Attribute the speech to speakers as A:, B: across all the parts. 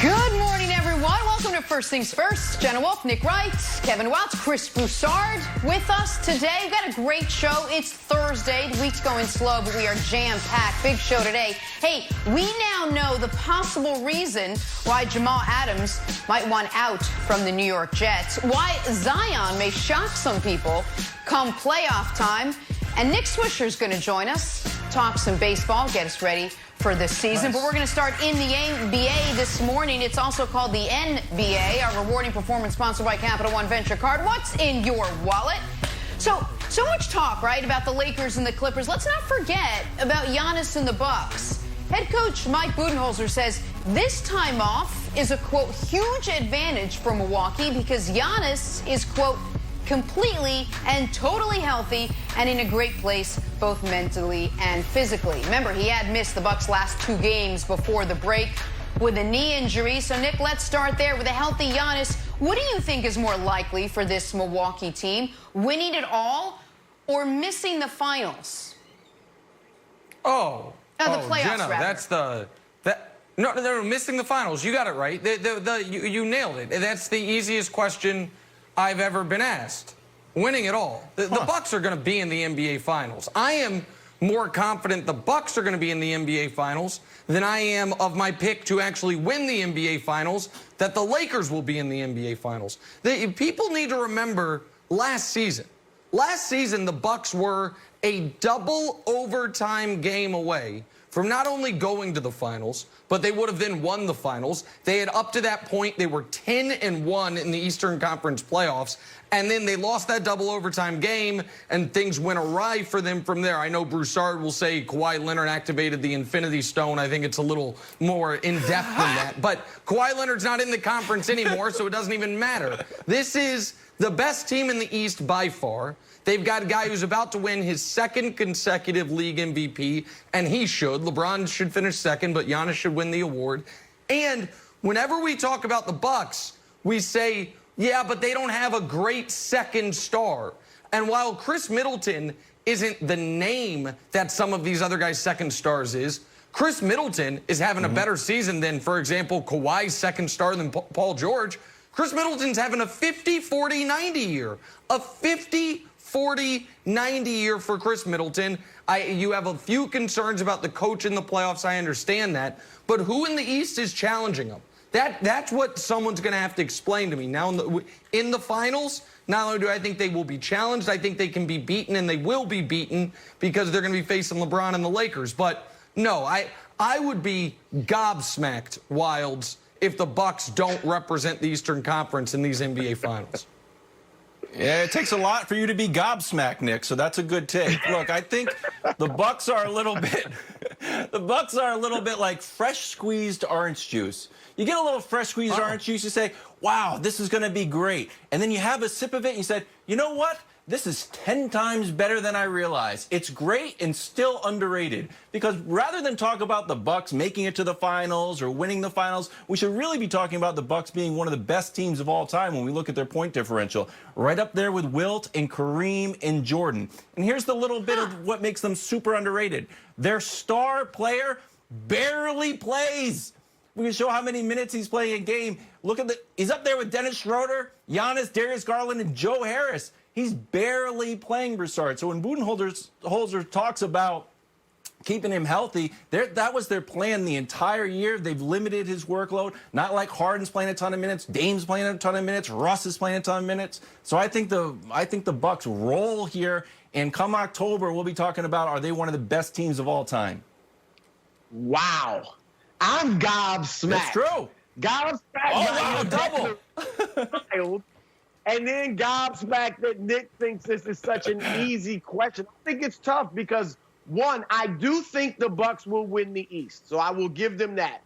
A: Good morning, everyone. Welcome to First Things First. Jenna Wolfe, Nick Wright, Kevin Welch, Chris Broussard with us today. We've got a great show. It's Thursday. The week's going slow, but we are jam-packed. Big show today. Hey, we now know the possible reason why Jamal Adams might want out from the New York Jets, why Zion may shock some people come playoff time, and Nick Swisher is going to join us, talk some baseball, get us ready for this season. Nice. But we're going to start in the NBA this morning. It's also called the NBA, our rewarding performance sponsored by Capital One Venture Card. What's in your wallet? So much talk, right, about the Lakers and the Clippers. Let's not forget about Giannis and the Bucks. Head coach Mike Budenholzer says this time off is a, quote, huge advantage for Milwaukee because Giannis is, quote, completely and totally healthy and in a great place both mentally and physically. Remember, he had missed the Bucks' last 2 games before the break with a knee injury. So, Nick, let's start there with a healthy Giannis. What do you think is more likely for this Milwaukee team, winning it all or missing the finals?
B: The
A: playoffs,
B: Jenna,
A: rather.
B: No, missing the finals. You got it right. You nailed it. That's the easiest question I've ever been asked. Winning it all. The Bucks are going to be in the NBA Finals. I am more confident the Bucks are going to be in the NBA Finals than I am of my pick to actually win the NBA Finals, that the Lakers will be in the NBA Finals. People need to remember last season. Last season, the Bucks were a double overtime game away from not only going to the finals, but they would have then won the finals. They had up to that point, they were 10-1 in the Eastern Conference playoffs, and then they lost that double overtime game, and things went awry for them from there. I know Broussard will say Kawhi Leonard activated the Infinity Stone. I think it's a little more in-depth than that. But Kawhi Leonard's not in the conference anymore, so it doesn't even matter. This is the best team in the East by far. They've got a guy who's about to win his 2nd consecutive league MVP, and he should. LeBron should finish 2nd, but Giannis should win the award. And whenever we talk about the Bucks, we say, yeah, but they don't have a great 2nd star. And while Chris Middleton isn't the name that some of these other guys' 2nd stars is, Chris Middleton is having a better season than, for example, Kawhi's 2nd star than Paul George. Chris Middleton's having a 50-40-90 year. A 50-40-90 year for Chris Middleton. You have a few concerns about the coach in the playoffs. I understand that. But who in the East is challenging him? That's what someone's going to have to explain to me. Now, in the finals, not only do I think they will be challenged, I think they can be beaten, and they will be beaten because they're going to be facing LeBron and the Lakers. But, no, I would be gobsmacked, Wilds, if the Bucks don't represent the Eastern Conference in these NBA Finals.
C: Yeah, it takes a lot for you to be gobsmacked, Nick, so that's a good take. Look, I think the Bucks are a little bit like fresh squeezed orange juice. You get a little fresh squeezed orange juice, you say, wow, this is going to be great. And then you have a sip of it and you said, you know what? This is 10 times better than I realized. It's great and still underrated. Because rather than talk about the Bucks making it to the finals or winning the finals, we should really be talking about the Bucks being one of the best teams of all time when we look at their point differential. Right up there with Wilt and Kareem and Jordan. And here's the little bit of what makes them super underrated. Their star player barely plays. We can show how many minutes he's playing a game. Look at he's up there with Dennis Schroeder, Giannis, Darius Garland, and Joe Harris. He's barely playing Broussard. So when Budenholzer talks about keeping him healthy, that was their plan the entire year. They've limited his workload. Not like Harden's playing a ton of minutes, Dame's playing a ton of minutes, Russ is playing a ton of minutes. So I think the Bucks roll here, and come October, we'll be talking about, are they one of the best teams of all time?
D: Wow. I'm gobsmacked.
C: That's true.
D: Gobsmacked.
C: Oh, wow, double.
D: And then gobsmacked that Nick thinks this is such an easy question. I think it's tough because, one, I do think the Bucks will win the East, so I will give them that.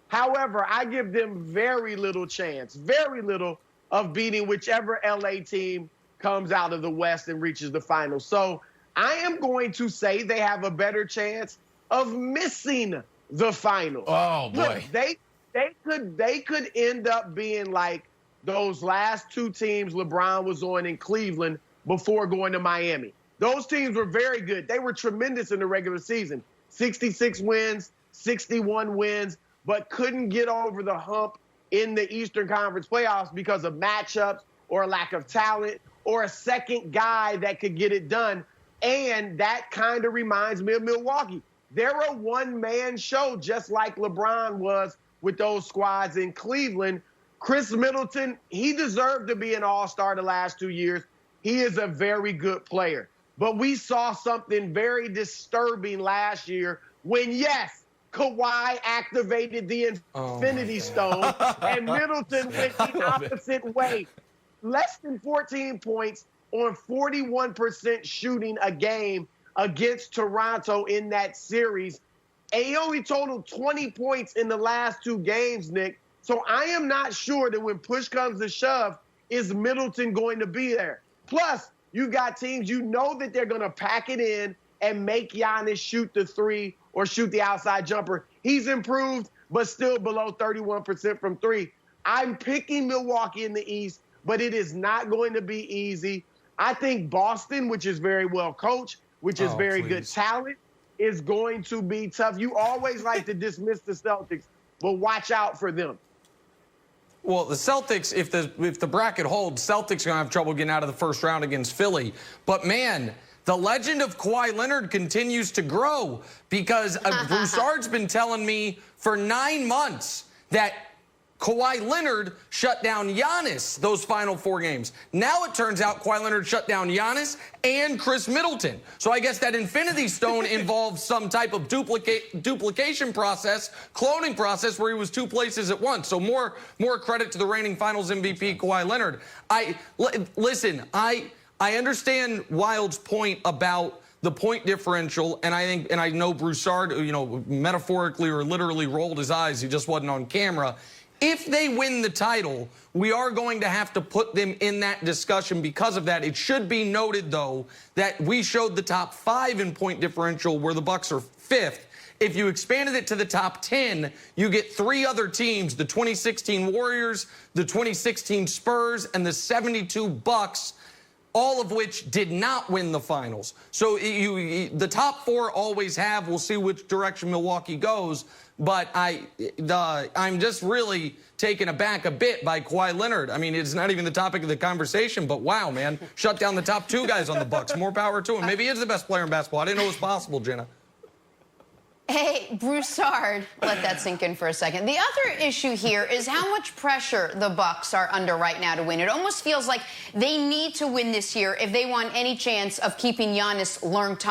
D: However, I give them very little chance, very little, of beating whichever LA team comes out of the West and reaches the finals. So I am going to say they have a better chance of missing the finals.
C: Oh, boy.
D: Look, they could end up being like those last 2 teams LeBron was on in Cleveland before going to Miami. Those teams were very good. They were tremendous in the regular season. 66 wins, 61 wins. but couldn't get over the hump in the Eastern Conference playoffs because of matchups or a lack of talent or a second guy that could get it done. And that kind of reminds me of Milwaukee. They're a one-man show, just like LeBron was with those squads in Cleveland. Chris Middleton, he deserved to be an all-star the last 2 years. He is a very good player. But we saw something very disturbing last year when, yes, Kawhi activated the Infinity Stone and Middleton went the opposite way. Less than 14 points on 41% shooting a game against Toronto in that series. And he only totaled 20 points in the last 2 games, Nick. So I am not sure that when push comes to shove, is Middleton going to be there? Plus, you got teams, you know that they're going to pack it in and make Giannis shoot the three or shoot the outside jumper. He's improved, but still below 31% from three. I'm picking Milwaukee in the East, but it is not going to be easy. I think Boston, which is very well coached, which is very good talent, is going to be tough. You always like to dismiss the Celtics, but watch out for them.
B: Well, the Celtics, if the bracket holds, Celtics are going to have trouble getting out of the first round against Philly. But, man, the legend of Kawhi Leonard continues to grow because Broussard's been telling me for 9 months that Kawhi Leonard shut down Giannis those final 4 games. Now it turns out Kawhi Leonard shut down Giannis and Chris Middleton. So I guess that Infinity Stone involves some type of duplication process, cloning process where he was 2 places at once. So more credit to the reigning Finals MVP Kawhi Leonard. Listen, I understand Wild's point about the point differential, and I know Broussard, metaphorically or literally rolled his eyes. He just wasn't on camera. If they win the title, we are going to have to put them in that discussion because of that. It should be noted, though, that we showed the top 5 in point differential where the Bucks are 5th. If you expanded it to the top 10, you get 3 other teams, the 2016 Warriors, the 2016 Spurs, and the 72 Bucks, all of which did not win the finals. So the top 4 always have. We'll see which direction Milwaukee goes. But I'm just really taken aback a bit by Kawhi Leonard. I mean, it's not even the topic of the conversation, but wow, man, shut down the top 2 guys on the Bucks. More power to him. Maybe he is the best player in basketball. I didn't know it was possible, Jenna.
A: Hey, Broussard, let that sink in for a second. The other issue here is how much pressure the Bucks are under right now to win. It almost feels like they need to win this year if they want any chance of keeping Giannis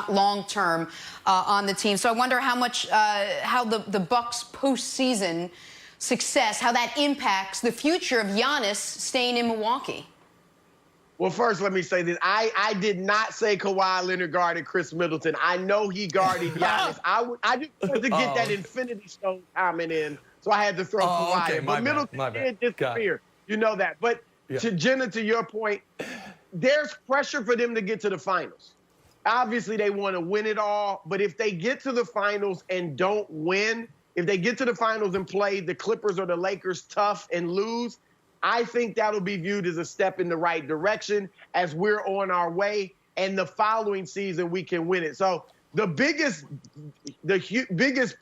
A: long-term on the team. So I wonder how the Bucks' postseason success, how that impacts the future of Giannis staying in Milwaukee.
D: Well, first, let me say this. I did not say Kawhi Leonard guarded Chris Middleton. I know he guarded Giannis. I just wanted to get that Infinity Stone comment in, so I had to throw Kawhi in. But Middleton did disappear. You know that. But to Jenna, to your point, there's pressure for them to get to the finals. Obviously, they want to win it all. But if they get to the finals and don't win, if they get to the finals and play the Clippers or the Lakers tough and lose, I think that'll be viewed as a step in the right direction as we're on our way, and the following season we can win it. So the biggest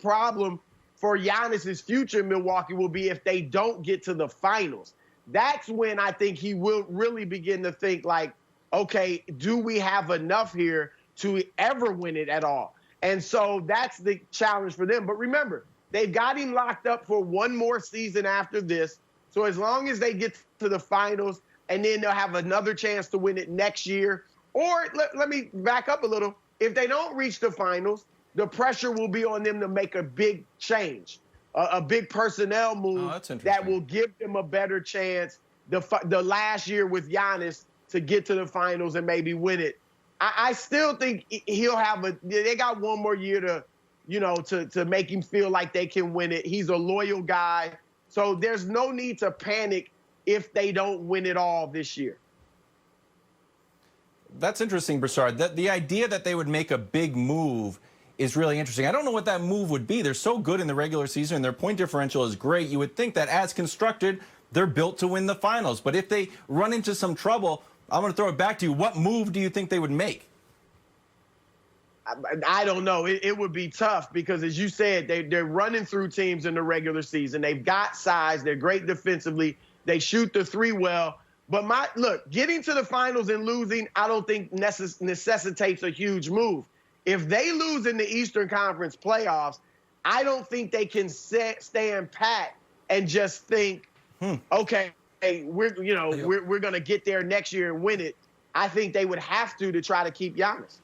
D: problem for Giannis's future in Milwaukee will be if they don't get to the finals. That's when I think he will really begin to think like, okay, do we have enough here to ever win it at all? And so that's the challenge for them. But remember, they've got him locked up for 1 more season after this. So as long as they get to the finals, and then they'll have another chance to win it next year. Or let me back up a little. If they don't reach the finals, the pressure will be on them to make a big change, a big personnel move that will give them a better chance the last year with Giannis to get to the finals and maybe win it. I still think he'll have they got 1 more year to make him feel like they can win it. He's a loyal guy. So there's no need to panic if they don't win it all this year.
C: That's interesting, Broussard. The idea that they would make a big move is really interesting. I don't know what that move would be. They're so good in the regular season, and their point differential is great. You would think that as constructed, they're built to win the finals. But if they run into some trouble, I'm going to throw it back to you. What move do you think they would make?
D: I don't know. It would be tough because, as you said, they're running through teams in the regular season. They've got size. They're great defensively. They shoot the three well. But look, getting to the finals and losing, I don't think necessitates a huge move. If they lose in the Eastern Conference playoffs, I don't think they can stand pat and just think, okay, we're going to get there next year and win it. I think they would have to try to keep Giannis.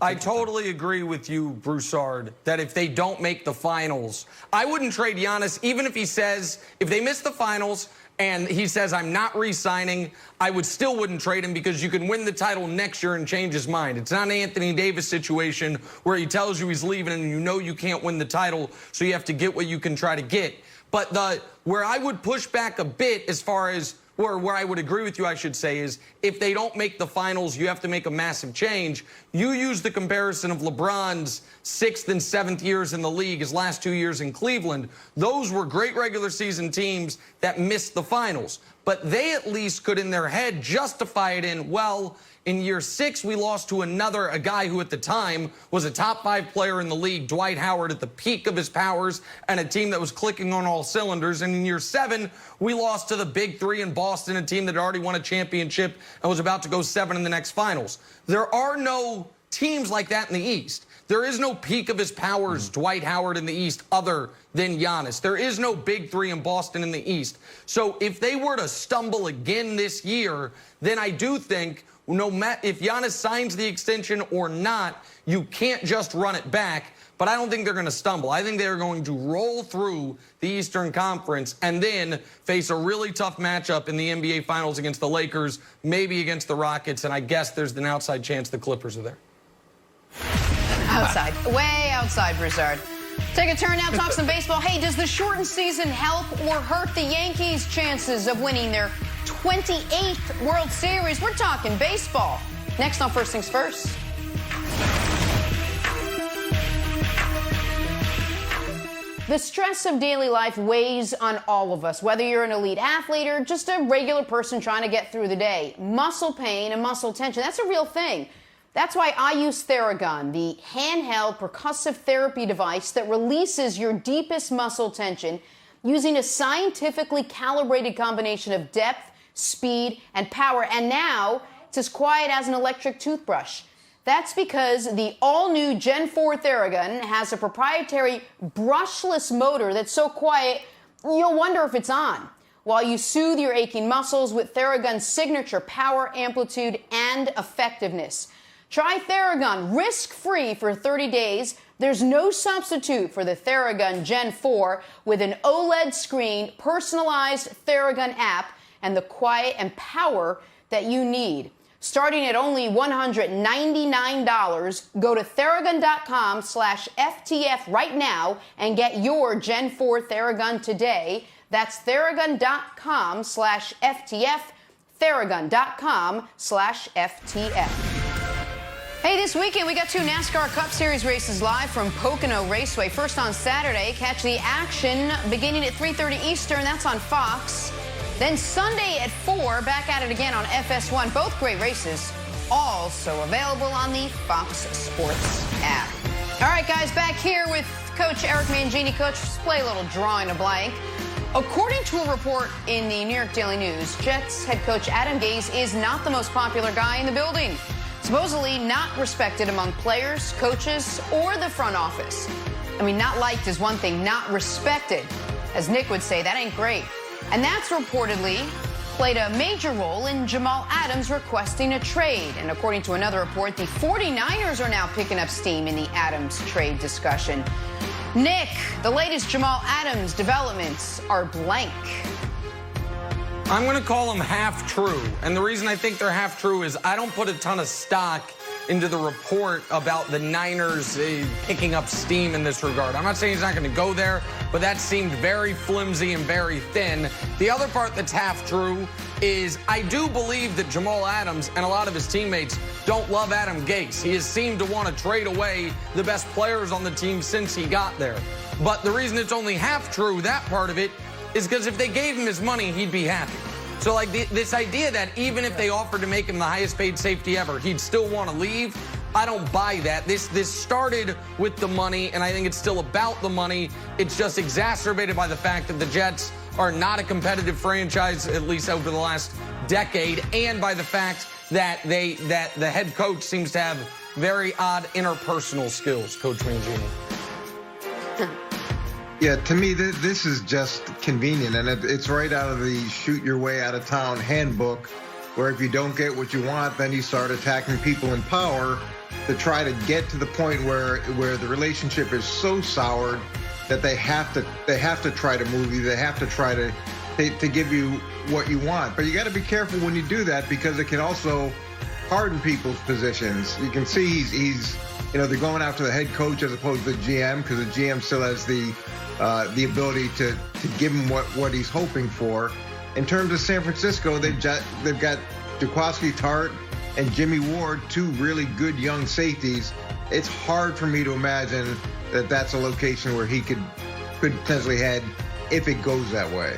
B: I totally agree with you, Broussard, that if they don't make the finals, I wouldn't trade Giannis, even if he says, if they miss the finals and he says, I'm not re-signing, I still wouldn't trade him because you can win the title next year and change his mind. It's not an Anthony Davis situation where he tells you he's leaving and you know you can't win the title, so you have to get what you can try to get. But where I would push back a bit as far as, or where I would agree with you, I should say, is if they don't make the finals, you have to make a massive change. You use the comparison of LeBron's 6th and 7th years in the league, his last 2 years in Cleveland. Those were great regular season teams that missed the finals. But they at least could, in their head, justify it in, well, in year 6, we lost to a guy who at the time was a top 5 player in the league, Dwight Howard, at the peak of his powers, and a team that was clicking on all cylinders. And in year 7, we lost to the Big 3 in Boston, a team that had already won a championship and was about to go 7 in the next finals. There are no teams like that in the East. There is no peak of his powers, Dwight Howard in the East, other than Giannis. There is no Big 3 in Boston in the East. So if they were to stumble again this year, then I do think, no matter if Giannis signs the extension or not, you can't just run it back. But I don't think they're going to stumble. I think they're going to roll through the Eastern Conference and then face a really tough matchup in the NBA Finals against the Lakers, maybe against the Rockets, and I guess there's an outside chance the Clippers are there.
A: Outside. Way outside, Broussard. Take a turn now, talk some baseball. Hey, does the shortened season help or hurt the Yankees' chances of winning their 28th World Series? We're talking baseball. Next on First Things First. The stress of daily life weighs on all of us, whether you're an elite athlete or just a regular person trying to get through the day. Muscle pain and muscle tension, that's a real thing. That's why I use Theragun, the handheld percussive therapy device that releases your deepest muscle tension using a scientifically calibrated combination of depth, speed, and power. And now it's as quiet as an electric toothbrush. That's because the all-new Gen 4 Theragun has a proprietary brushless motor that's so quiet you'll wonder if it's on, while you soothe your aching muscles with Theragun's signature power, amplitude, and effectiveness. Try Theragun risk-free for 30 days. There's no substitute for the Theragun Gen 4 with an OLED screen, personalized Theragun app, and the quiet and power that you need. Starting at only $199, go to Theragun.com/FTF right now and get your Gen 4 Theragun today. That's Theragun.com/FTF, Theragun.com/FTF. Hey, this weekend we got 2 NASCAR Cup Series races live from Pocono Raceway. First on Saturday, catch the action beginning at 3:30 Eastern. That's on Fox. Then Sunday at 4, back at it again on FS1. Both great races, also available on the Fox Sports app. All right, guys, back here with Coach Eric Mangini. Coach, let's play a little drawing a blank. According to a report in the New York Daily News, Jets head coach Adam Gase is not the most popular guy in the building. Supposedly not respected among players, coaches, or the front office. I mean, not liked is one thing, not respected. As Nick would say, that ain't great. And that's reportedly played a major role in Jamal Adams requesting a trade. And according to another report, the 49ers are now picking up steam in the Adams trade discussion. Nick, the latest Jamal Adams developments are blank.
B: I'm going to call them half true. And the reason I think they're half true is I don't put a ton of stock into the report about the Niners picking up steam in this regard. I'm not saying he's not going to go there, but that seemed very flimsy and very thin. The other part that's half true is I do believe that Jamal Adams and a lot of his teammates don't love Adam Gase. He has seemed to want to trade away the best players on the team since he got there. But the reason it's only half true, that part of it, is because if they gave him his money, he'd be happy. So, like, this idea that even if they offered to make him the highest paid safety ever, he'd still want to leave, I don't buy that. This started with the money, and I think it's still about the money. It's just exacerbated by the fact that the Jets are not a competitive franchise, at least over the last decade, and by the fact that the head coach seems to have very odd interpersonal skills, Coach Mangini.
E: Yeah, to me, this is just convenient, and it's right out of the shoot your way out of town handbook, where if you don't get what you want, then you start attacking people in power to try to get to the point where the relationship is so soured that they have to try to move you. They have to try to give you what you want. But you got to be careful when you do that, because it can also harden people's positions. You can see he's they're going after the head coach as opposed to the GM, because the GM still has the ability to give him what he's hoping for. In terms of San Francisco, they've got Jaquiski Tartt and Jimmy Ward, two really good young safeties. It's hard for me to imagine that that's a location where he could potentially head if it goes that way.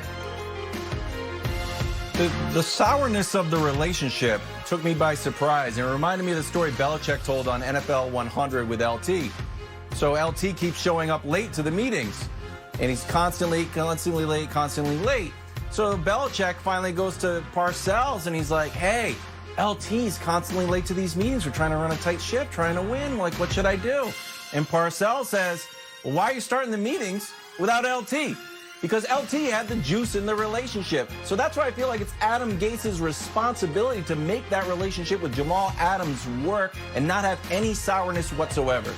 C: The sourness of the relationship took me by surprise, and it reminded me of the story Belichick told on NFL 100 with LT. So LT keeps showing up late to the meetings, and he's constantly late. So Belichick finally goes to Parcells, and he's like, hey, LT's constantly late to these meetings. We're trying to run a tight ship, trying to win. Like, what should I do? And Parcells says, well, why are you starting the meetings without LT? Because LT had the juice in the relationship. So that's why I feel like it's Adam Gase's responsibility to make that relationship with Jamal Adams work and not have any sourness whatsoever.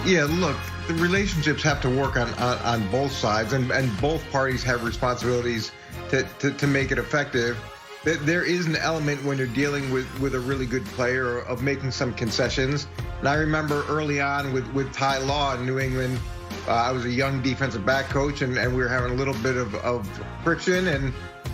E: Yeah, look, the relationships have to work on both sides, and both parties have responsibilities to make it effective. There is an element when you're dealing with a really good player of making some concessions. And I remember early on with Ty Law in New England, I was a young defensive back coach, and we were having a little bit of friction, and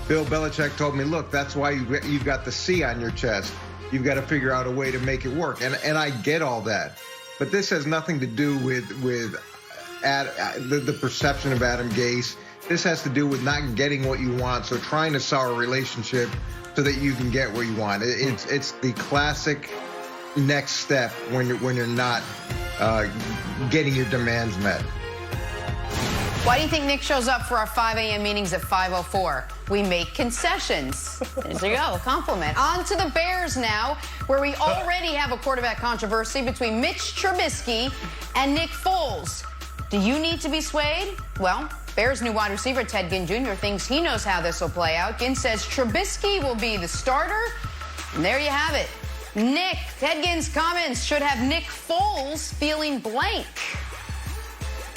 E: Bill Belichick told me, look, that's why you've got the C on your chest. You've got to figure out a way to make it work. And I get all that. But this has nothing to do with the perception of Adam Gase. This has to do with not getting what you want, so trying to sour a relationship so that you can get what you want. It's the classic next step when you're not getting your demands met.
A: Why do you think Nick shows up for our 5 a.m. meetings at 5:04? We make concessions. There you go, a compliment. On to the Bears now, where we already have a quarterback controversy between Mitch Trubisky and Nick Foles. Do you need to be swayed? Well, Bears' new wide receiver, Ted Ginn Jr., thinks he knows how this will play out. Ginn says Trubisky will be the starter. And there you have it. Ted Ginn's comments should have Nick Foles feeling blank.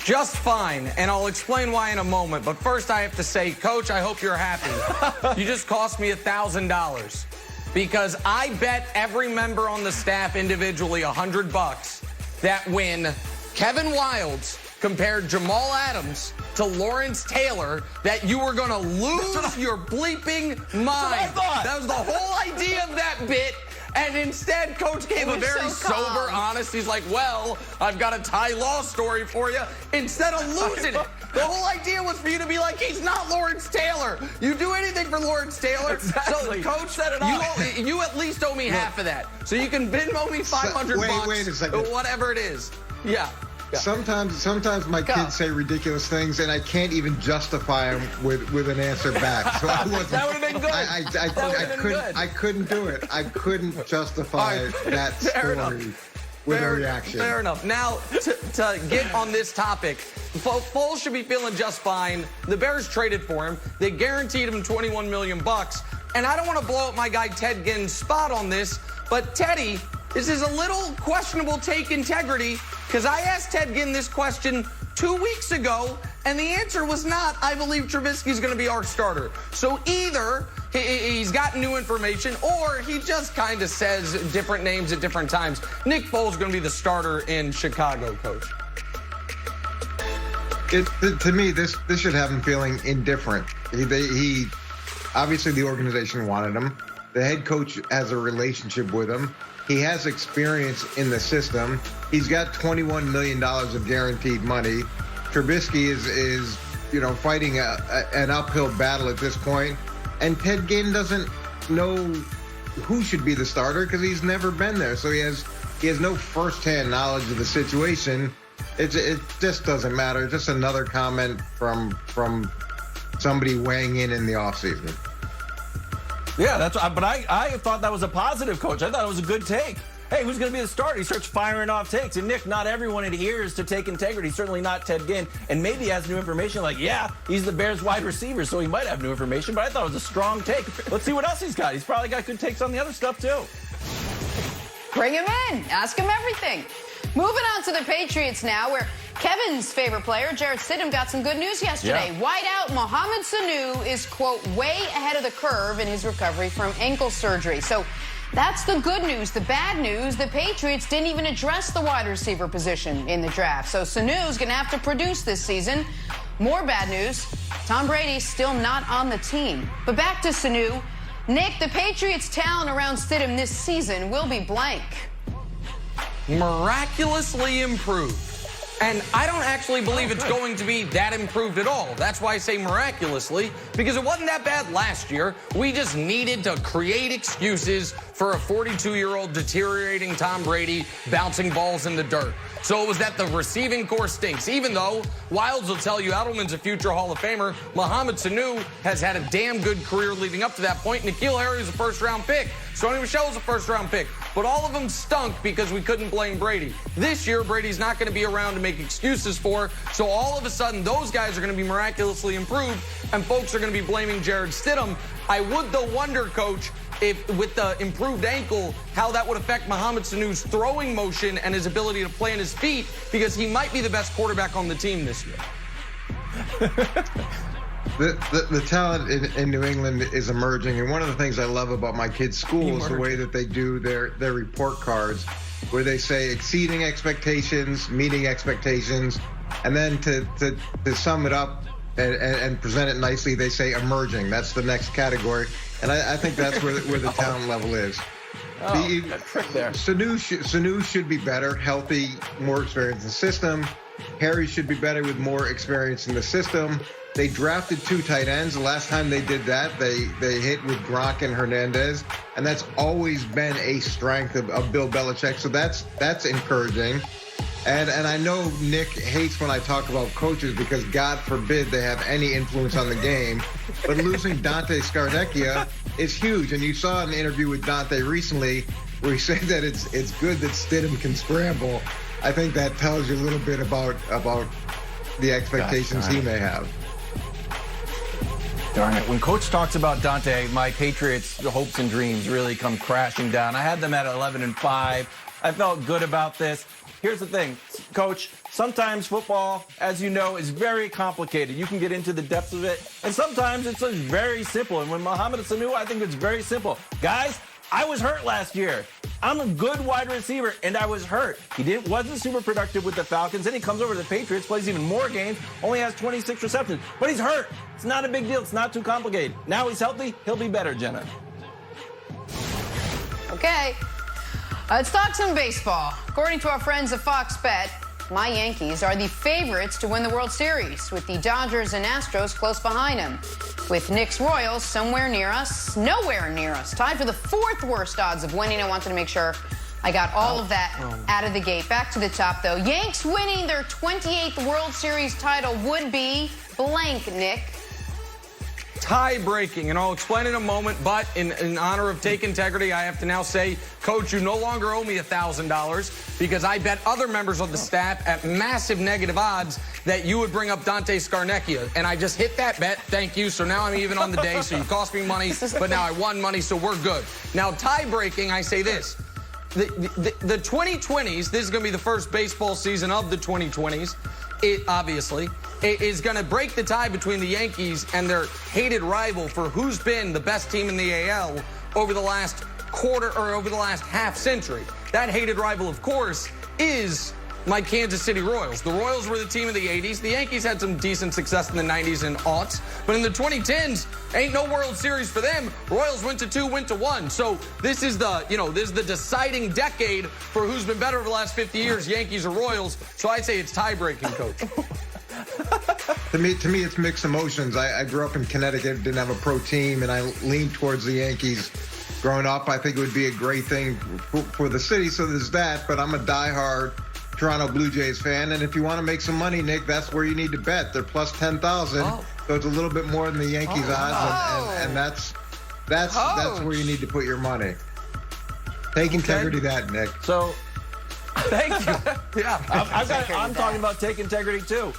B: Just fine, and I'll explain why in a moment. But first I have to say, Coach, I hope you're happy. You just cost me $1,000 because I bet every member on the staff individually $100 that when Kevin Wildes compared Jamal Adams to Lawrence Taylor, that you were going to lose your bleeping mind. That was the whole idea of that bit. And instead, Coach gave a very sober, honest, he's like, well, I've got a Ty Law story for you, instead of losing it. The whole idea was for you to be like, he's not Lawrence Taylor. You do anything for Lawrence Taylor.
C: Exactly.
B: So, Coach, set it up. You at least owe me half of that. So you can Venmo me $500
E: wait a second.
B: whatever it is. Yeah.
E: Sometimes my kids say ridiculous things, and I can't even justify them with an answer back. So I wasn't,
C: that would have been good.
E: I couldn't do it. I couldn't justify that story with a reaction.
B: Fair enough. Now, to get on this topic, Foles should be feeling just fine. The Bears traded for him. They guaranteed him $21 million. And I don't want to blow up my guy Ted Ginn's spot on this, but Teddy, this is a little questionable take integrity, because I asked Ted Ginn this question 2 weeks ago, and the answer was not, I believe Trubisky's going to be our starter. So either he's got new information, or he just kind of says different names at different times. Nick Foles is going to be the starter in Chicago, Coach.
E: To me, this should have him feeling indifferent. He obviously, the organization wanted him. The head coach has a relationship with him. He has experience in the system. He's got $21 million of guaranteed money. Trubisky is fighting an uphill battle at this point. And Ted Ginn doesn't know who should be the starter because he's never been there. So he has no firsthand knowledge of the situation. It just doesn't matter. Just another comment from somebody weighing in the offseason.
C: Yeah, but I thought that was a positive, Coach. I thought it was a good take. Hey, who's going to be the starter? He starts firing off takes. And, Nick, not everyone adheres to take integrity. Certainly not Ted Ginn. And maybe he has new information like, yeah, he's the Bears wide receiver, so he might have new information. But I thought it was a strong take. Let's see what else he's got. He's probably got good takes on the other stuff, too.
A: Bring him in. Ask him everything. Moving on to the Patriots now, where Kevin's favorite player, Jarrett Stidham, got some good news yesterday.
C: Yeah.
A: Wideout Mohamed Sanu is, quote, way ahead of the curve in his recovery from ankle surgery. So that's the good news. The bad news, the Patriots didn't even address the wide receiver position in the draft. So Sanu's going to have to produce this season. More bad news, Tom Brady's still not on the team. But back to Sanu. Nick, the Patriots' talent around Stidham this season will be blank.
B: Miraculously improved. And I don't actually believe it's going to be that improved at all. That's why I say miraculously, because it wasn't that bad last year. We just needed to create excuses for a 42-year-old deteriorating Tom Brady bouncing balls in the dirt. So it was that the receiving core stinks. Even though Wilds will tell you Edelman's a future Hall of Famer, Mohamed Sanu has had a damn good career leading up to that point. N'Keal Harry was a first-round pick. Sony Michel was a first-round pick. But all of them stunk because we couldn't blame Brady. This year, Brady's not going to be around to make excuses for. So all of a sudden, those guys are going to be miraculously improved, and folks are going to be blaming Jarrett Stidham. I would, though, wonder, Coach, if with the improved ankle, how that would affect Mohamed Sanu's throwing motion and his ability to play on his feet, because he might be the best quarterback on the team this year.
E: The talent in New England is emerging, and one of the things I love about my kids' school is the way that they do their report cards, where they say exceeding expectations, meeting expectations, and then to sum it up and present it nicely, they say emerging. That's the next category, and I think that's where the talent level is.
C: That trick there.
E: Sanu should be better, healthy, more experience in the system. Harry should be better with more experience in the system. They drafted 2 tight ends. The last time they did that, they hit with Gronk and Hernandez, and that's always been a strength of Bill Belichick. So that's encouraging. And I know Nick hates when I talk about coaches because God forbid they have any influence on the game. But losing Dante Scarnecchia is huge. And you saw an interview with Dante recently where he said that it's good that Stidham can scramble. I think that tells you a little bit about the expectations he may have.
C: Darn it. When Coach talks about Dante, my Patriots' hopes and dreams really come crashing down. I had them at 11-5. I felt good about this. Here's the thing, Coach. Sometimes football, as you know, is very complicated. You can get into the depths of it, and sometimes it's just very simple. And when Mohamed Sanu, I think it's very simple. Guys, I was hurt last year. I'm a good wide receiver, and I was hurt. He wasn't super productive with the Falcons. Then he comes over to the Patriots, plays even more games, only has 26 receptions. But he's hurt. It's not a big deal. It's not too complicated. Now he's healthy. He'll be better, Jenna.
A: Okay. Let's talk some baseball. According to our friends at Fox Bet, my Yankees are the favorites to win the World Series, with the Dodgers and Astros close behind them. With Knicks Royals somewhere near us, nowhere near us, tied for the 4th worst odds of winning. I wanted to make sure I got all of that out of the gate. Back to the top, though. Yanks winning their 28th World Series title would be blank, Nick.
B: Tie-breaking, and I'll explain in a moment, but in honor of Take Integrity, I have to now say, Coach, you no longer owe me $1,000 because I bet other members of the staff at massive negative odds that you would bring up Dante Scarnecchia, and I just hit that bet. Thank you. So now I'm even on the day, so you cost me money, but now I won money, so we're good. Now, tie-breaking, I say this. The 2020s, this is going to be the first baseball season of the 2020s. It obviously is going to break the tie between the Yankees and their hated rival for who's been the best team in the AL over the last quarter or over the last half century. That hated rival, of course, is my Kansas City Royals. The Royals were the team of the 80s. The Yankees had some decent success in the 90s and aughts. But in the 2010s, ain't no World Series for them. Royals went to 2, went to 1. So this is the deciding decade for who's been better over the last 50 years, Yankees or Royals. So I'd say it's tie-breaking, Coach.
E: To me, it's mixed emotions. I grew up in Connecticut, didn't have a pro team, and I leaned towards the Yankees growing up, I think it would be a great thing for the city. So there's that. But I'm a diehard Toronto Blue Jays fan, and if you want to make some money, Nick, that's where you need to bet. They're plus 10,000, so it's a little bit more than the Yankees odds, and that's where you need to put your money. Take integrity, that Nick.
C: So, thank you.
B: Yeah.
C: I'm talking about take integrity too.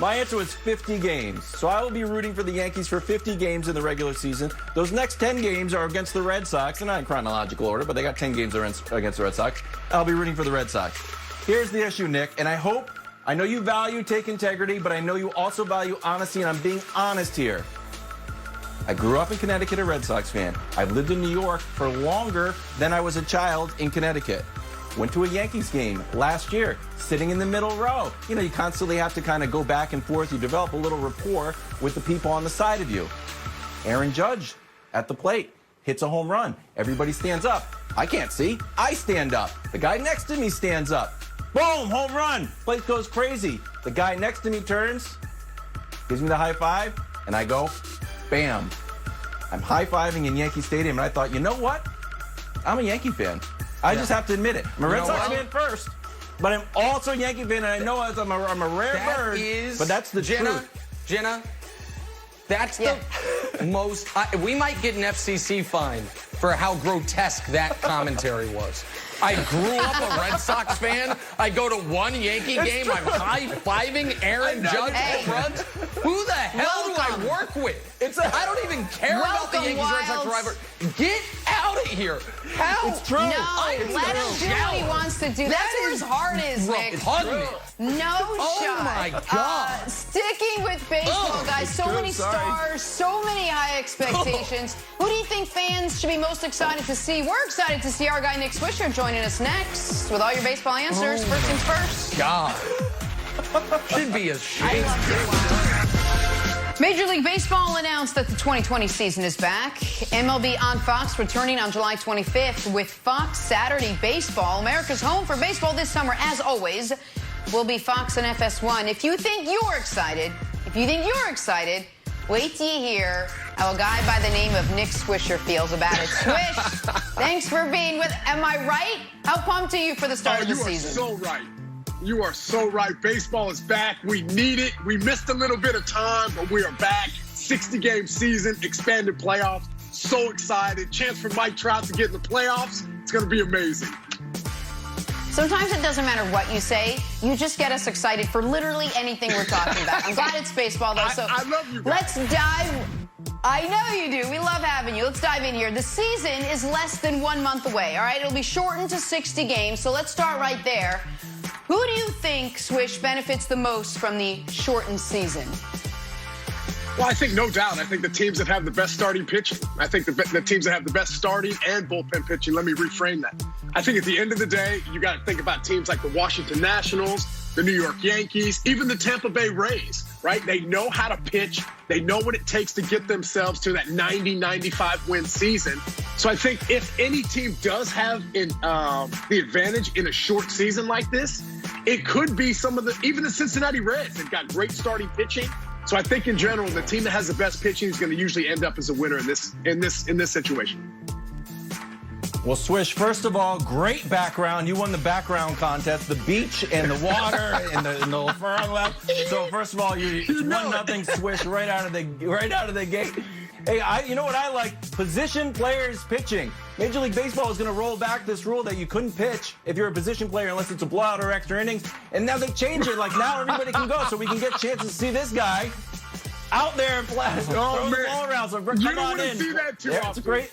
C: My answer was 50 games. So I will be rooting for the Yankees for 50 games in the regular season. Those next 10 games are against the Red Sox. They're not in chronological order, but they got 10 games against the Red Sox. I'll be rooting for the Red Sox. Here's the issue, Nick, and I know you value take integrity, but I know you also value honesty, and I'm being honest here. I grew up in Connecticut, a Red Sox fan. I've lived in New York for longer than I was a child in Connecticut. Went to a Yankees game last year, sitting in the middle row. You know, you constantly have to kind of go back and forth. You develop a little rapport with the people on the side of you. Aaron Judge at the plate hits a home run. Everybody stands up. I can't see. I stand up. The guy next to me stands up. Boom, home run. Place goes crazy. The guy next to me turns, gives me the high five, and I go, bam. I'm high-fiving in Yankee Stadium, and I thought, you know what? I'm a Yankee fan. I just have to admit it. I'm a Red Sox fan first, but I'm also a Yankee fan, and I know I'm a rare bird, but that's the truth.
B: Jenna, that's the most... we might get an FCC fine for how grotesque that commentary was. I grew up a Red Sox fan. I go to one Yankee game. I'm high-fiving Aaron Judge in front. Who the hell do I work with? I don't even care about the Yankees-Red Sox rivalry. Get out of here. How?
C: It's true.
A: No, let him do what he wants to do. That's where his heart is, Nick. No shot.
B: My God.
A: Sticking with baseball, guys. So many stars, so many high expectations. Who do you think fans should be most excited to see? We're excited to see our guy Nick Swisher joining us next with all your baseball answers. First things first.
B: God. Should be a shame.
A: Major League Baseball announced that the 2020 season is back. MLB on Fox returning on July 25th with Fox Saturday Baseball. America's home for baseball this summer, as always, will be Fox and FS1. If you think you're excited, wait till you hear how a guy by the name of Nick Swisher feels about it. Swish, thanks for being with. Am I right? How pumped are you for the start of the season?
F: You are so right. You are so right. Baseball is back. We need it. We missed a little bit of time, but we are back. 60-game season, expanded playoffs. So excited. Chance for Mike Trout to get in the playoffs. It's going to be amazing.
A: Sometimes it doesn't matter what you say. You just get us excited for literally anything we're talking about. I'm glad it's baseball, though. So
F: I love you guys.
A: Let's dive. I know you do. We love having you. Let's dive in here. The season is less than 1 month away, all right? It'll be shortened to 60 games, so let's start right there. Who do you think, Swish, benefits the most from the shortened season?
F: Well, I think no doubt. I think the teams that have the best starting pitching. I think the teams that have the best starting and bullpen pitching. Let me reframe that. I think at the end of the day, you got to think about teams like the Washington Nationals, the New York Yankees, even the Tampa Bay Rays, right? They know how to pitch. They know what it takes to get themselves to that 90, 95 win season. So I think if any team does have the advantage in a short season like this, it could be even the Cincinnati Reds. They've got great starting pitching. So I think in general, the team that has the best pitching is going to usually end up as a winner in this situation.
C: Well, Swish, first of all, great background. You won the background contest, the beach and the water and the fur left. So first of all, you 1-0 Swish right out of the gate. Hey, you know what I like? Position players pitching. Major League Baseball is going to roll back this rule that you couldn't pitch if you're a position player unless it's a blowout or extra innings. And now they changed it. Like now everybody can go, so we can get chances to see this guy out there and throwing the ball around. So come
F: you
C: on
F: don't want
C: in.
F: to see that too often.
C: It's great.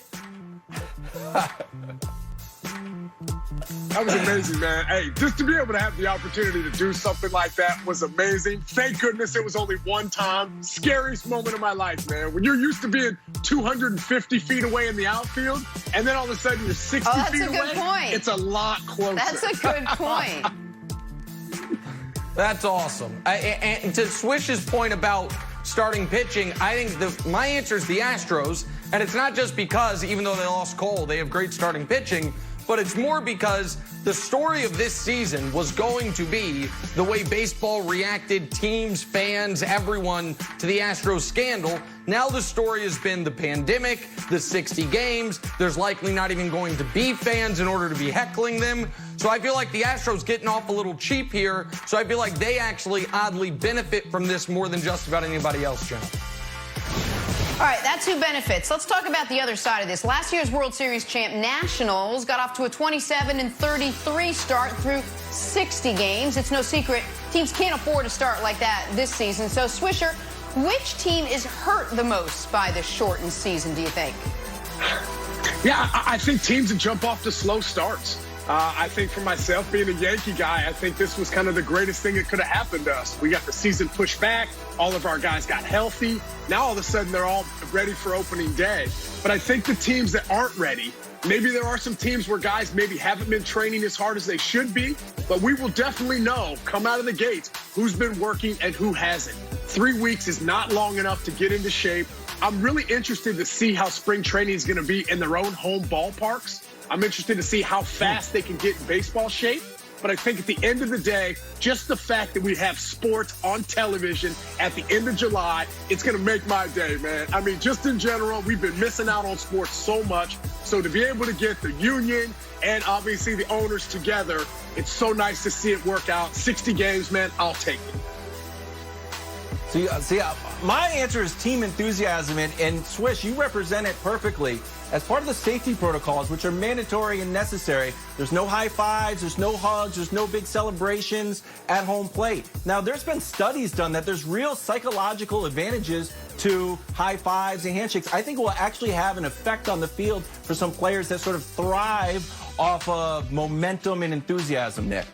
F: That was amazing, man. Hey, just to be able to have the opportunity to do something like that was amazing. Thank goodness it was only one time. Scariest moment of my life, man. When you're used to being 250 feet away in the outfield, and then all of a sudden you're 60 feet away.
A: That's a good point.
F: It's a lot closer.
A: That's a good point.
B: That's awesome. And to Swish's point about starting pitching, I think my answer is the Astros. And it's not just because, even though they lost Cole, they have great starting pitching, but it's more because the story of this season was going to be the way baseball reacted, teams, fans, everyone, to the Astros scandal. Now the story has been the pandemic, the 60 games. There's likely not even going to be fans in order to be heckling them. So I feel like the Astros getting off a little cheap here. So I feel like they actually oddly benefit from this more than just about anybody else, Jenna.
A: All right, that's who benefits. Let's talk about the other side of this. Last year's World Series champ Nationals got off to a 27-33 start through 60 games. It's no secret teams can't afford to start like that this season. So, Swisher, which team is hurt the most by this shortened season, do you think?
F: Yeah, I think teams that jump off to slow starts. I think for myself, being a Yankee guy, I think this was kind of the greatest thing that could have happened to us. We got the season pushed back. All of our guys got healthy. Now all of a sudden they're all ready for opening day. But I think the teams that aren't ready, maybe there are some teams where guys maybe haven't been training as hard as they should be, but we will definitely know, come out of the gates, who's been working and who hasn't. 3 weeks is not long enough to get into shape. I'm really interested to see how spring training is going to be in their own home ballparks. I'm interested to see how fast they can get in baseball shape. But I think at the end of the day, just the fact that we have sports on television at the end of July, it's going to make my day, man. I mean, just in general, we've been missing out on sports so much. So to be able to get the union and obviously the owners together, it's so nice to see it work out. 60 games, man, I'll take it.
C: See, my answer is team enthusiasm, and Swish, you represent it perfectly. As part of the safety protocols, which are mandatory and necessary, there's no high fives, there's no hugs, there's no big celebrations at home plate. Now, there's been studies done that there's real psychological advantages to high fives and handshakes. I think it will actually have an effect on the field for some players that sort of thrive off of momentum and enthusiasm, Nick.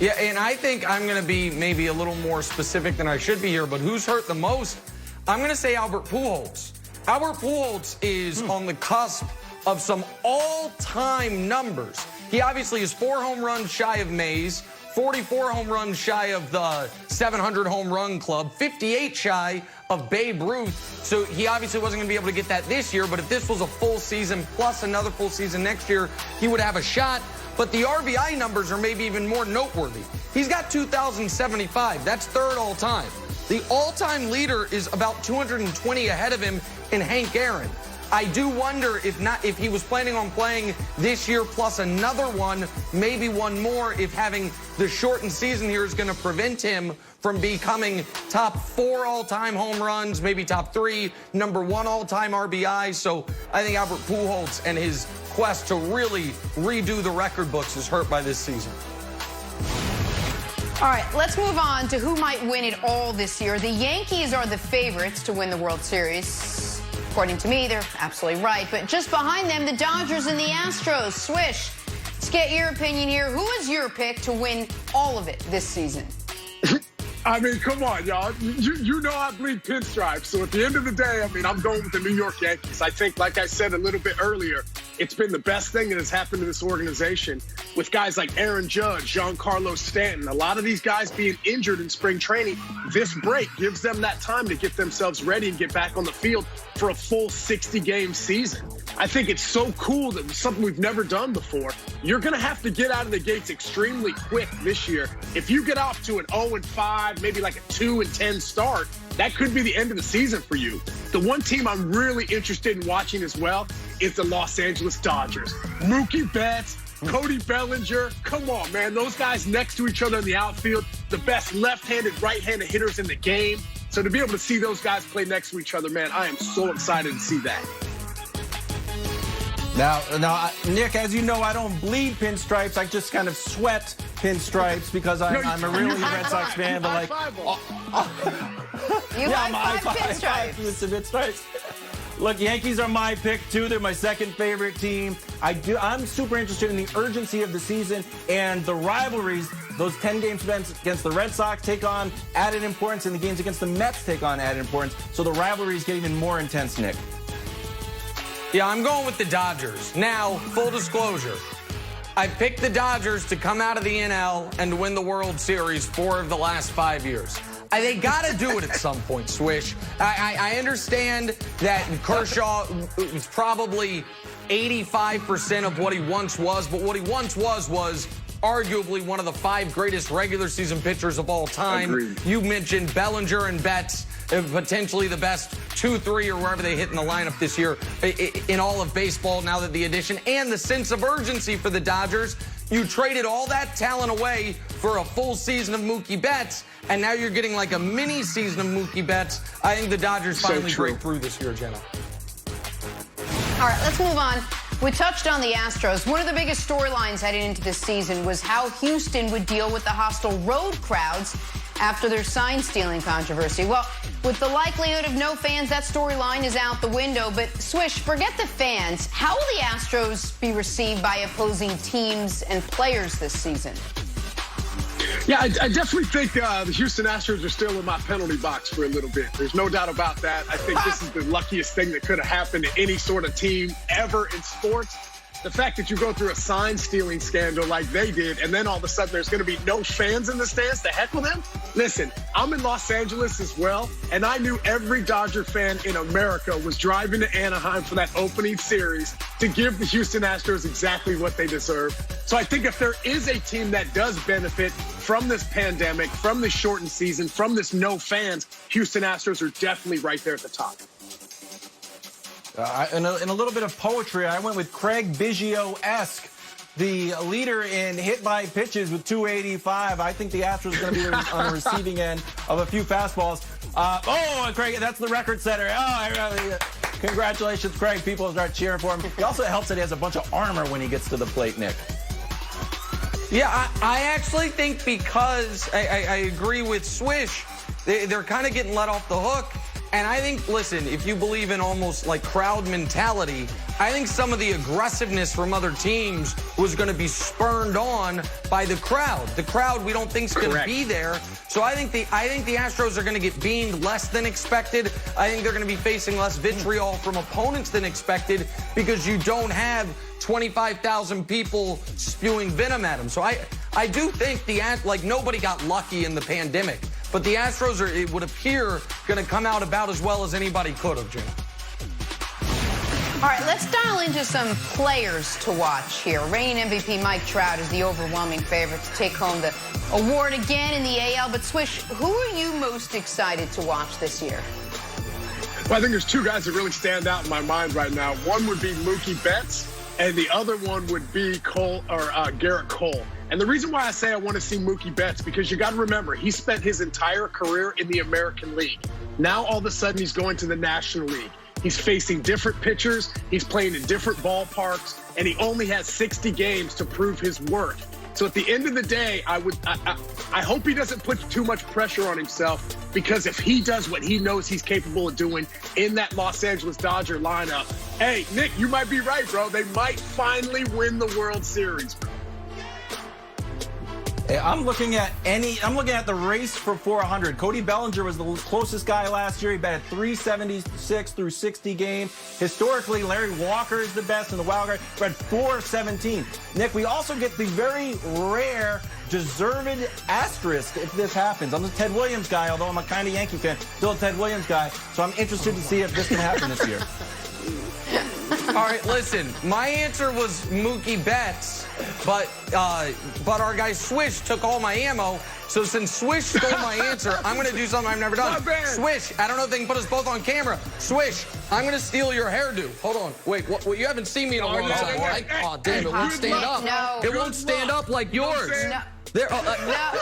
B: Yeah, and I think I'm going to be maybe a little more specific than I should be here, but who's hurt the most? I'm going to say Albert Pujols. Albert Pujols is on the cusp of some all-time numbers. He obviously is 4 home runs shy of Mays, 44 home runs shy of the 700 home run club, 58 shy of Babe Ruth. So he obviously wasn't going to be able to get that this year, but if this was a full season plus another full season next year, he would have a shot. But the RBI numbers are maybe even more noteworthy. He's got 2,075. That's third all time. The all-time leader is about 220 ahead of him in Hank Aaron. I do wonder if he was planning on playing this year plus another one, maybe one more, if having the shortened season here is going to prevent him from becoming top 4 all-time home runs, maybe top 3, number 1 all-time RBI. So I think Albert Pujols and his quest to really redo the record books is hurt by this season.
A: All right, let's move on to who might win it all this year. The Yankees are the favorites to win the World Series. According to me, they're absolutely right. But just behind them, the Dodgers and the Astros. Swish, let's get your opinion here. Who is your pick to win all of it this season?
F: I mean, come on, y'all. You know I bleed pinstripes. So at the end of the day, I mean, I'm going with the New York Yankees. I think, like I said a little bit earlier, it's been the best thing that has happened to this organization with guys like Aaron Judge, Giancarlo Stanton. A lot of these guys being injured in spring training. This break gives them that time to get themselves ready and get back on the field for a full 60-game season. I think it's so cool that it's something we've never done before. You're going to have to get out of the gates extremely quick this year. If you get off to an 0-5, maybe like a 2-10 start, that could be the end of the season for you. The one team I'm really interested in watching as well is the Los Angeles Dodgers. Mookie Betts, Cody Bellinger, come on, man. Those guys next to each other in the outfield, the best left-handed, right-handed hitters in the game. So to be able to see those guys play next to each other, man, I am so excited to see that.
C: Now, Nick, as you know, I don't bleed pinstripes. I just kind of sweat pinstripes because I'm a really Red Sox fan. But like,
A: you high five pinstripes.
C: Look, Yankees are my pick too. They're my second favorite team. I'm super interested in the urgency of the season and the rivalries. Those 10 games against the Red Sox take on added importance, and the games against the Mets take on added importance. So the rivalries get even more intense, Nick.
B: Yeah, I'm going with the Dodgers. Now, full disclosure, I picked the Dodgers to come out of the NL and to win the World Series 4 of the last 5 years. They got to do it at some point, Swish. I understand that Kershaw is probably 85% of what he once was, but what he once was arguably one of the 5 greatest regular season pitchers of all time.
F: Agreed.
B: You mentioned Bellinger and Betts, potentially the best 2, 3, or wherever they hit in the lineup this year in all of baseball now that the addition and the sense of urgency for the Dodgers. You traded all that talent away for a full season of Mookie Betts, and now you're getting like a mini season of Mookie Betts. I think the Dodgers finally break through this year, Jenna.
A: All right, let's move on. We touched on the Astros. One of the biggest storylines heading into this season was how Houston would deal with the hostile road crowds after their sign-stealing controversy. Well, with the likelihood of no fans, that storyline is out the window. But, Swish, forget the fans. How will the Astros be received by opposing teams and players this season?
F: Yeah, I definitely think the Houston Astros are still in my penalty box for a little bit. There's no doubt about that. I think this is the luckiest thing that could have happened to any sort of team ever in sports. The fact that you go through a sign-stealing scandal like they did, and then all of a sudden there's going to be no fans in the stands to heckle them? Listen, I'm in Los Angeles as well, and I knew every Dodger fan in America was driving to Anaheim for that opening series to give the Houston Astros exactly what they deserve. So I think if there is a team that does benefit from this pandemic, from this shortened season, from this no fans, Houston Astros are definitely right there at the top.
C: In a little bit of poetry, I went with Craig Biggio-esque, the leader in hit by pitches with 285. I think the Astros are going to be on the receiving end of a few fastballs. Craig, that's the record setter. Congratulations, Craig. People start cheering for him. It also helps that he has a bunch of armor when he gets to the plate, Nick.
B: Yeah, I actually think because I agree with Swish, they're kind of getting let off the hook. And I think, listen, if you believe in almost like crowd mentality, I think some of the aggressiveness from other teams was going to be spurned on by the crowd. The crowd we don't think is going to be there. So I think the Astros are going to get beamed less than expected. I think they're going to be facing less vitriol from opponents than expected because you don't have 25,000 people spewing venom at them. So I do think nobody got lucky in the pandemic. But the Astros are, it would appear, going to come out about as well as anybody could have, Jim.
A: All right, let's dial into some players to watch here. Reigning MVP Mike Trout is the overwhelming favorite to take home the award again in the AL. But, Swish, who are you most excited to watch this year?
F: Well, I think there's 2 guys that really stand out in my mind right now. One would be Mookie Betts, and the other one would be Garrett Cole. And the reason why I say I want to see Mookie Betts, because you got to remember, he spent his entire career in the American League. Now, all of a sudden, he's going to the National League. He's facing different pitchers. He's playing in different ballparks, and he only has 60 games to prove his worth. So at the end of the day, I hope he doesn't put too much pressure on himself, because if he does what he knows he's capable of doing in that Los Angeles Dodger lineup, hey, Nick, you might be right, bro. They might finally win the World Series.
C: I'm looking at the race for 400. Cody Bellinger was the closest guy last year. He batted 376 through 60 games. Historically, Larry Walker is the best in the wild card. He had 417. Nick, we also get the very rare deserved asterisk if this happens. I'm a Ted Williams guy, although I'm a kind of Yankee fan. Still a Ted Williams guy. So I'm interested to see if this can happen this year.
B: All right, listen, my answer was Mookie Betts, but our guy Swish took all my ammo. So since Swish stole my answer, I'm going to do something I've never done. Swish, I don't know if they can put us both on camera. Swish, I'm going to steal your hairdo. Hold on. Wait, what you haven't seen me in a long time, right? Oh, damn, it won't stand up.
A: No.
B: It won't stand up like yours.
A: No.
B: There,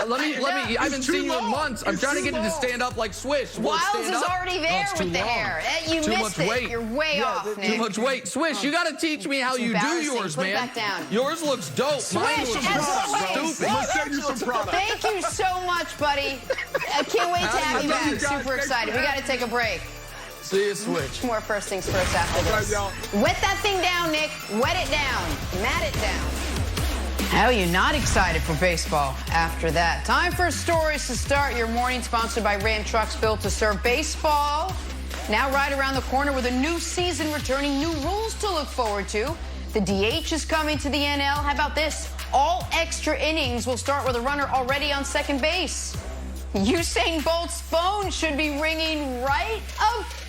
B: let me. I haven't seen you in months. I'm trying to get it to stand up like Swish.
A: Wiles is already there with the hair. You missed it. You're way off, Nick.
B: Too much weight. Swish, you got to teach me how you do yours, man.
A: Put it back down.
B: Yours looks dope. Mine looks stupid.
F: Let's send you some product.
A: Thank you so much, buddy. I can't wait to have you back. Super excited. We got to take a break.
B: See you, Switch.
A: More First Things First after this. Wet that thing down, Nick. Wet it down. Mat it down. How are you not excited for baseball after that? Time for stories to start your morning, sponsored by Ram Trucks, built to serve baseball. Now right around the corner with a new season returning, new rules to look forward to. The DH is coming to the NL. How about this? All extra innings will start with a runner already on second base. Usain Bolt's phone should be ringing right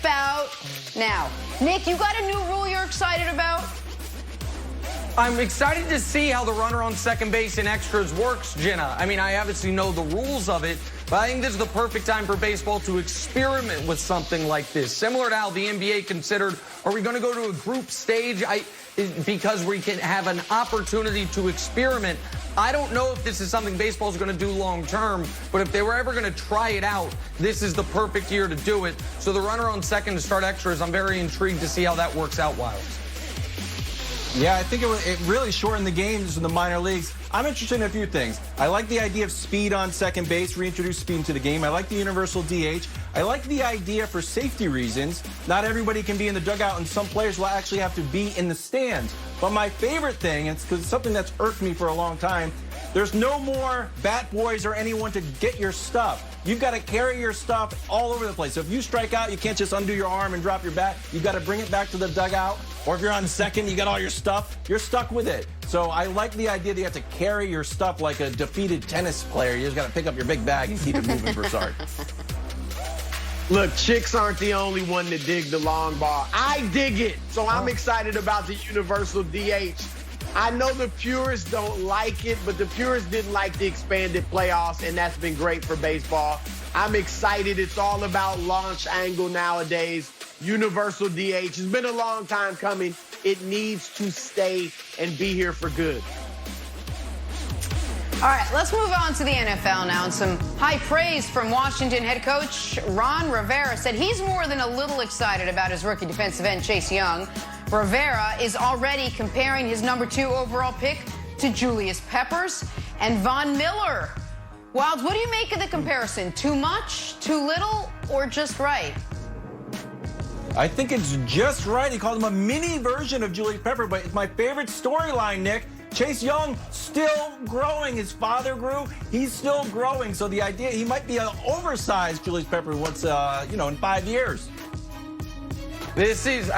A: about now. Nick, you got a new rule you're excited about?
B: I'm excited to see how the runner on second base in extras works, Jenna. I mean, I obviously know the rules of it, but I think this is the perfect time for baseball to experiment with something like this. Similar to how the NBA considered, are we going to go to a group stage? Because we can have an opportunity to experiment. I don't know if this is something baseball is going to do long term, but if they were ever going to try it out, this is the perfect year to do it. So the runner on second to start extras, I'm very intrigued to see how that works out, Wild.
C: Yeah, I think it really shortened the games in the minor leagues. I'm interested in a few things. I like the idea of speed on second base, reintroduce speed into the game. I like the universal DH. I like the idea for safety reasons. Not everybody can be in the dugout, and some players will actually have to be in the stands. But my favorite thing, and it's because it's something that's irked me for a long time, there's no more bat boys or anyone to get your stuff. You've got to carry your stuff all over the place. So if you strike out, you can't just undo your arm and drop your bat. You've got to bring it back to the dugout. Or if you're on second, you got all your stuff, you're stuck with it. So I like the idea that you have to carry your stuff like a defeated tennis player. You just got to pick up your big bag and keep it moving, Broussard.
D: Look, chicks aren't the only one to dig the long ball. I dig it. So I'm excited about the universal DH. I know the purists don't like it, but the purists didn't like the expanded playoffs, and that's been great for baseball. I'm excited. It's all about launch angle nowadays. Universal DH. It's been a long time coming. It needs to stay and be here for good.
A: All right, let's move on to the NFL now. And some high praise from Washington head coach Ron Rivera said he's more than a little excited about his rookie defensive end, Chase Young. Rivera is already comparing his number 2 overall pick to Julius Peppers and Von Miller. Wilds, what do you make of the comparison? Too much, too little, or just right?
C: I think it's just right. He called him a mini version of Julius Pepper, but it's my favorite storyline, Nick. Chase Young still growing. His father grew. He's still growing. So the idea he might be an oversized Julius Pepper once, in 5 years.
B: This is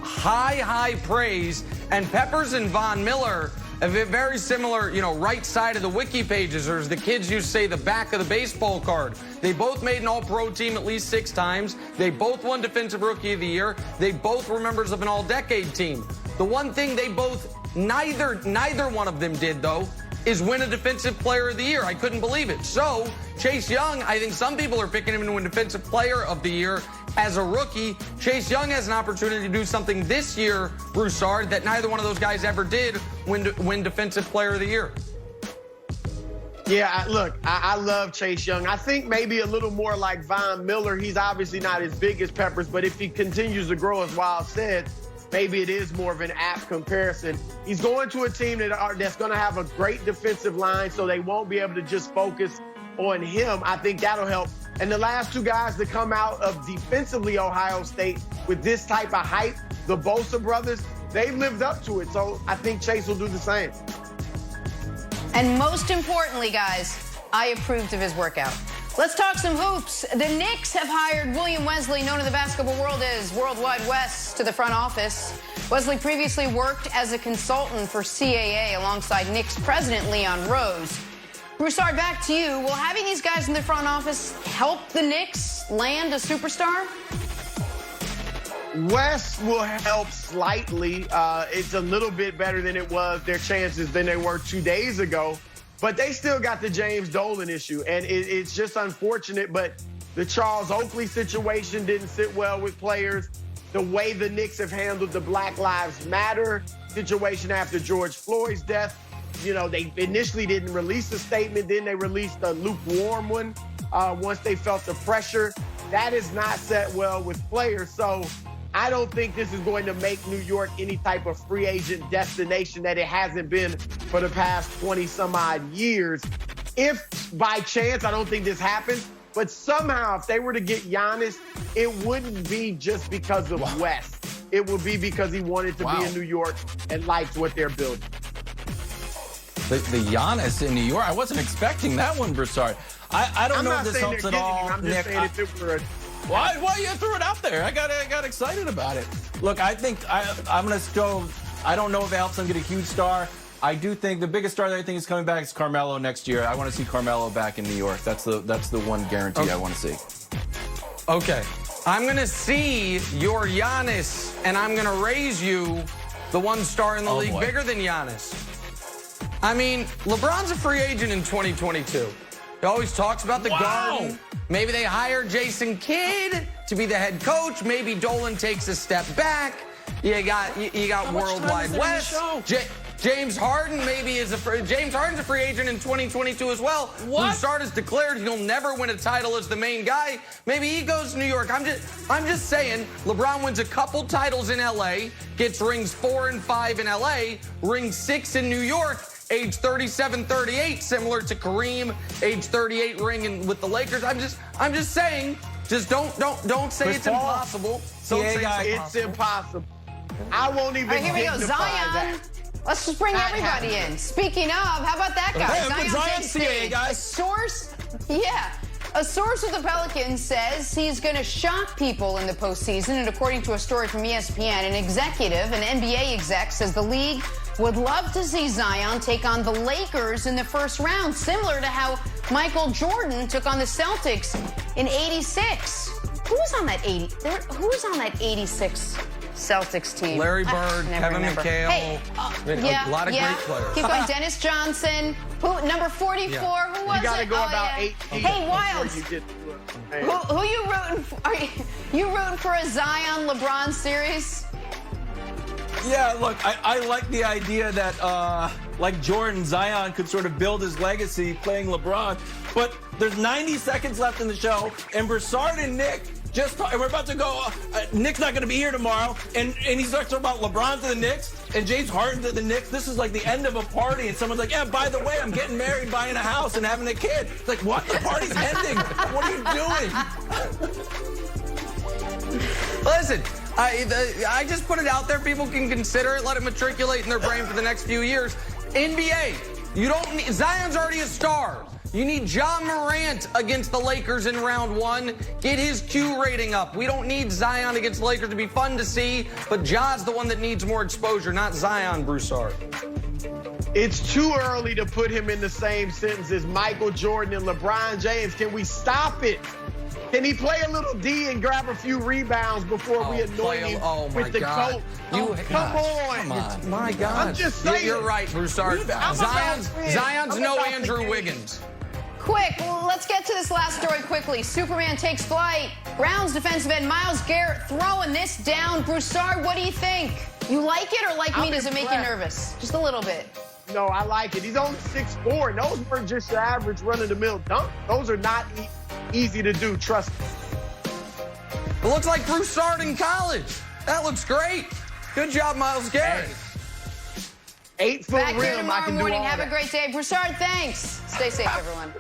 B: high praise. And Peppers and Von Miller have a very similar, right side of the wiki pages, or as the kids used to say, the back of the baseball card. They both made an all-pro team at least 6 times. They both won Defensive Rookie of the Year. They both were members of an all-decade team. The one thing they both, neither one of them did, though, is win a Defensive Player of the Year. I couldn't believe it. So, Chase Young, I think some people are picking him to win Defensive Player of the Year as a rookie. Chase Young has an opportunity to do something this year, Broussard, that neither one of those guys ever did, win Defensive Player of the Year.
D: Yeah, look, I love Chase Young. I think maybe a little more like Von Miller. He's obviously not as big as Peppers, but if he continues to grow, as Wild said, maybe it is more of an apt comparison. He's going to a team that's going to have a great defensive line, so they won't be able to just focus on him. I think that'll help. And the last 2 guys to come out of defensively Ohio State with this type of hype, the Bosa brothers, they lived up to it. So I think Chase will do the same.
A: And most importantly, guys, I approved of his workout. Let's talk some hoops. The Knicks have hired William Wesley, known in the basketball world as Worldwide Wes, to the front office. Wesley previously worked as a consultant for CAA alongside Knicks president Leon Rose. Broussard, back to you. Will having these guys in the front office help the Knicks land a superstar?
D: West will help slightly. It's a little bit better than it was, their chances, than they were 2 days ago. But they still got the James Dolan issue, and it's just unfortunate. But the Charles Oakley situation didn't sit well with players. The way the Knicks have handled the Black Lives Matter situation after George Floyd's death, they initially didn't release a statement. Then they released a lukewarm one once they felt the pressure. That is not set well with players. So I don't think this is going to make New York any type of free agent destination that it hasn't been for the past 20-some-odd years. If by chance, I don't think this happens, but somehow if they were to get Giannis, it wouldn't be just because of West. It would be because he wanted to be in New York and liked what they're building.
C: The Giannis in New York, I wasn't expecting that one, Broussard. I don't know if this helps at all,
D: I'm just
C: Nick.
D: saying if it were a...
C: Why you threw it out there? I got excited about it. Look, I think I'm going to go. I don't know if it helps them get a huge star. I do think the biggest star that I think is coming back is Carmelo next year. I want to see Carmelo back in New York. That's the one guarantee I want to see.
B: Okay. I'm going to see your Giannis, and I'm going to raise you the one star in the league,
C: boy.
B: bigger than Giannis. I mean, LeBron's a free agent in 2022. He always talks about the Garden. Maybe they hire Jason Kidd to be the head coach. Maybe Dolan takes a step back. You got Worldwide West. James Harden James Harden's a free agent in 2022 as well.
C: What?
B: Broussard has declared he'll never win a title as the main guy. Maybe he goes to New York. I'm just saying, LeBron wins a couple titles in LA, gets rings 4 and 5 in LA, ring 6 in New York, age 37, 38, similar to Kareem, age 38 ring with the Lakers. I'm just saying, just don't say it's impossible. Don't say
D: it's impossible. I won't even.
A: All right, here we go. Zion. Let's just bring everybody in. Speaking of, how about that guy?
C: Hey,
A: Zion
C: CAA, guys.
A: A source with the Pelicans says he's going to shock people in the postseason. And according to a story from ESPN, an NBA exec, says the league would love to see Zion take on the Lakers in the first round, similar to how Michael Jordan took on the Celtics in '86. Who was on that 86 Celtics team?
B: Larry Bird, Kevin McHale.
A: Hey,
B: a lot of great players.
A: Keep going. Dennis Johnson. Number 44.
B: Yeah.
A: Who was
D: You got to
A: it?
D: go about 8 feet.
A: Hey, Wilds.
D: You get to it.
A: Who you rooting for? Are you rooting for a Zion LeBron series?
C: Yeah, look, I like the idea that, like Jordan, Zion could sort of build his legacy playing LeBron. But there's 90 seconds left in the show, and Broussard and Nick we're about to go. Nick's not going to be here tomorrow, and he starts talking about LeBron to the Knicks and James Harden to the Knicks. This is like the end of a party, and someone's like, "Yeah, by the way, I'm getting married, buying a house, and having a kid." It's like, what? The party's ending. What are you doing?
B: Listen, I just put it out there. People can consider it, let it matriculate in their brain for the next few years. NBA, you don't need, Zion's already a star. You need Ja Morant against the Lakers in round 1. Get his Q rating up. We don't need Zion against the Lakers to be fun to see, but Ja's the one that needs more exposure, not Zion, Broussard.
D: It's too early to put him in the same sentence as Michael Jordan and LeBron James. Can we stop it? Can he play a little D and grab a few rebounds before we anoint him with the coat? Come on.
B: My God.
D: I'm just saying.
B: You're right, Broussard. Zion's no Andrew Wiggins.
A: Quick, let's get to this last story quickly. Superman takes flight. Browns defensive end Myles Garrett throwing this down. Broussard, what do you think? You like it, or like me, does it make you nervous? Just a little bit.
D: No, I like it. He's only 6'4", and those weren't just your average run-of-the-mill dunk. Those are not easy to do, trust me.
B: It looks like Broussard in college. That looks great. Good job, Myles Garrett.
D: 8 foot
A: Back here
D: rim, I
A: tomorrow
D: can do
A: morning.
D: all
A: Have
D: that.
A: a great day. Broussard, thanks. Stay safe, everyone.